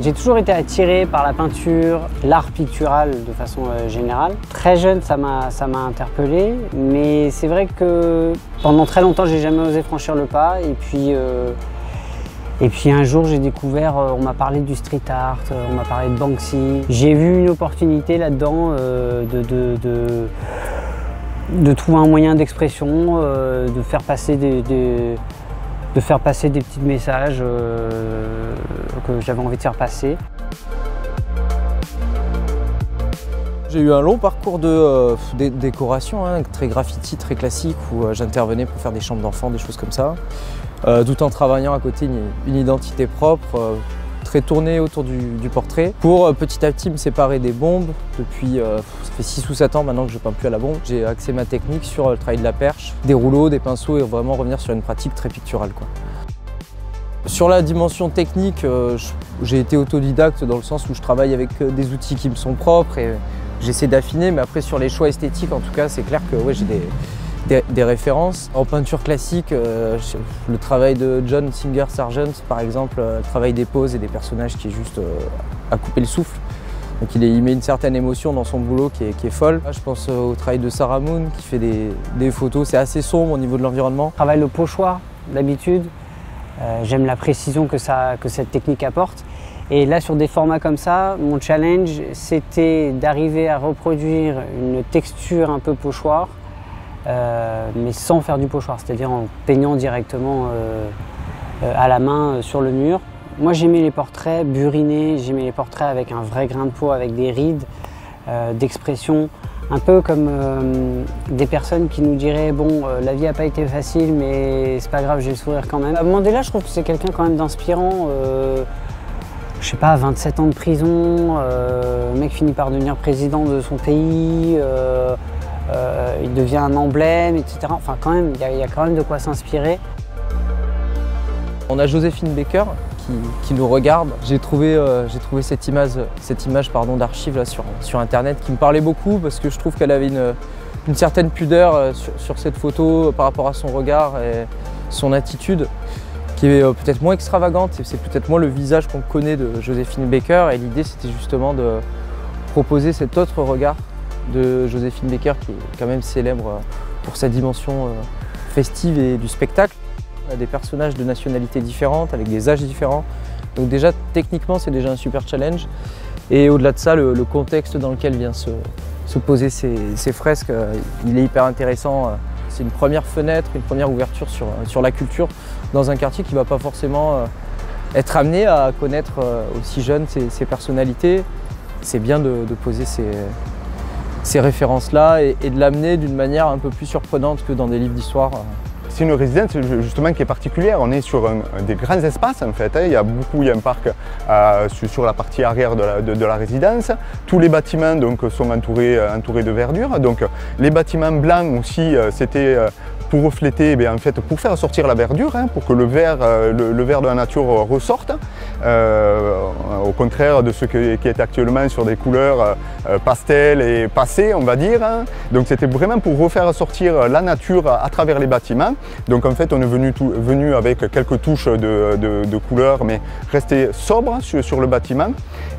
J'ai toujours été attiré par la peinture, l'art pictural de façon générale. Très jeune, ça m'a interpellé, mais c'est vrai que pendant très longtemps, j'ai jamais osé franchir le pas. Et puis un jour, j'ai découvert, on m'a parlé du street art, on m'a parlé de Banksy. J'ai vu une opportunité là-dedans de trouver un moyen d'expression, de faire passer des petits messages que j'avais envie de faire passer. J'ai eu un long parcours de décoration, très graffiti, très classique, où j'intervenais pour faire des chambres d'enfants, des choses comme ça, tout en travaillant à côté une identité propre, très tournée autour du portrait, pour petit à petit me séparer des bombes. Depuis, ça fait 6 ou 7 ans maintenant que je ne peins plus à la bombe. J'ai axé ma technique sur le travail de la perche, des rouleaux, des pinceaux et vraiment revenir sur une pratique très picturale, quoi. Sur la dimension technique, j'ai été autodidacte dans le sens où je travaille avec des outils qui me sont propres et j'essaie d'affiner, mais après sur les choix esthétiques, en tout cas, c'est clair que ouais, j'ai des références. En peinture classique, le travail de John Singer Sargent, par exemple, le travail des poses et des personnages qui est juste à couper le souffle. Donc il met une certaine émotion dans son boulot qui est folle. Là, je pense au travail de Sarah Moon qui fait des photos, c'est assez sombre au niveau de l'environnement. Je travaille le pochoir d'habitude. J'aime la précision que cette technique apporte. Et là, sur des formats comme ça, mon challenge, c'était d'arriver à reproduire une texture un peu pochoir, mais sans faire du pochoir, c'est-à-dire en peignant directement à la main sur le mur. Moi, j'aimais les portraits burinés, j'aimais les portraits avec un vrai grain de peau, avec des rides d'expression. Un peu comme des personnes qui nous diraient « bon, la vie n'a pas été facile, mais c'est pas grave, j'ai le sourire quand même ». Mandela, je trouve que c'est quelqu'un quand même d'inspirant. Je sais pas, 27 ans de prison, le mec finit par devenir président de son pays, il devient un emblème, etc. Enfin, quand même, il y a quand même de quoi s'inspirer. On a Joséphine Baker qui nous regarde. J'ai trouvé cette image d'archive sur internet qui me parlait beaucoup parce que je trouve qu'elle avait une certaine pudeur sur cette photo par rapport à son regard et son attitude qui est peut-être moins extravagante. C'est peut-être moins le visage qu'on connaît de Joséphine Baker et l'idée c'était justement de proposer cet autre regard de Joséphine Baker qui est quand même célèbre pour sa dimension festive et du spectacle. On a des personnages de nationalités différentes, avec des âges différents. Donc déjà, techniquement, c'est déjà un super challenge. Et au-delà de ça, le contexte dans lequel viennent se poser ces fresques, il est hyper intéressant. C'est une première fenêtre, une première ouverture sur la culture dans un quartier qui ne va pas forcément être amené à connaître aussi jeune ces personnalités. C'est bien de poser ces références-là et de l'amener d'une manière un peu plus surprenante que dans des livres d'histoire. C'est une résidence justement qui est particulière. On est sur des grands espaces en fait. Il y a un parc sur la partie arrière de la résidence. Tous les bâtiments donc, sont entourés de verdure. Donc, les bâtiments blancs aussi, c'était pour refléter, en fait, pour faire sortir la verdure, pour que le vert de la nature ressorte. Au contraire de ce qui est actuellement sur des couleurs pastel et passées, on va dire. Donc c'était vraiment pour refaire sortir la nature à travers les bâtiments. Donc en fait on est venu avec quelques touches de couleurs, mais rester sobre sur le bâtiment.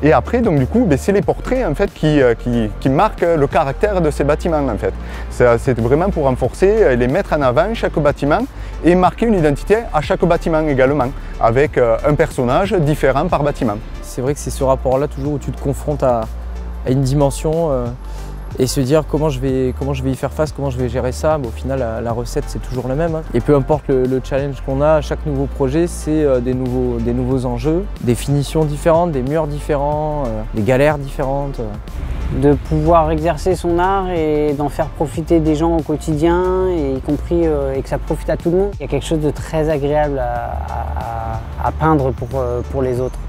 Et après donc du coup c'est les portraits en fait qui marquent le caractère de ces bâtiments en fait. C'est vraiment pour renforcer, les mettre en avant chaque bâtiment et marquer une identité à chaque bâtiment également, avec un personnage différent par bâtiment. C'est vrai que c'est ce rapport-là toujours où tu te confrontes à une dimension et se dire comment je vais y faire face, comment je vais gérer ça. Mais au final, la recette, c'est toujours la même. Et peu importe le challenge qu'on a, à chaque nouveau projet, c'est des nouveaux enjeux, des finitions différentes, des murs différents, des galères différentes. De pouvoir exercer son art et d'en faire profiter des gens au quotidien, et y compris et que ça profite à tout le monde. Il y a quelque chose de très agréable à peindre pour les autres.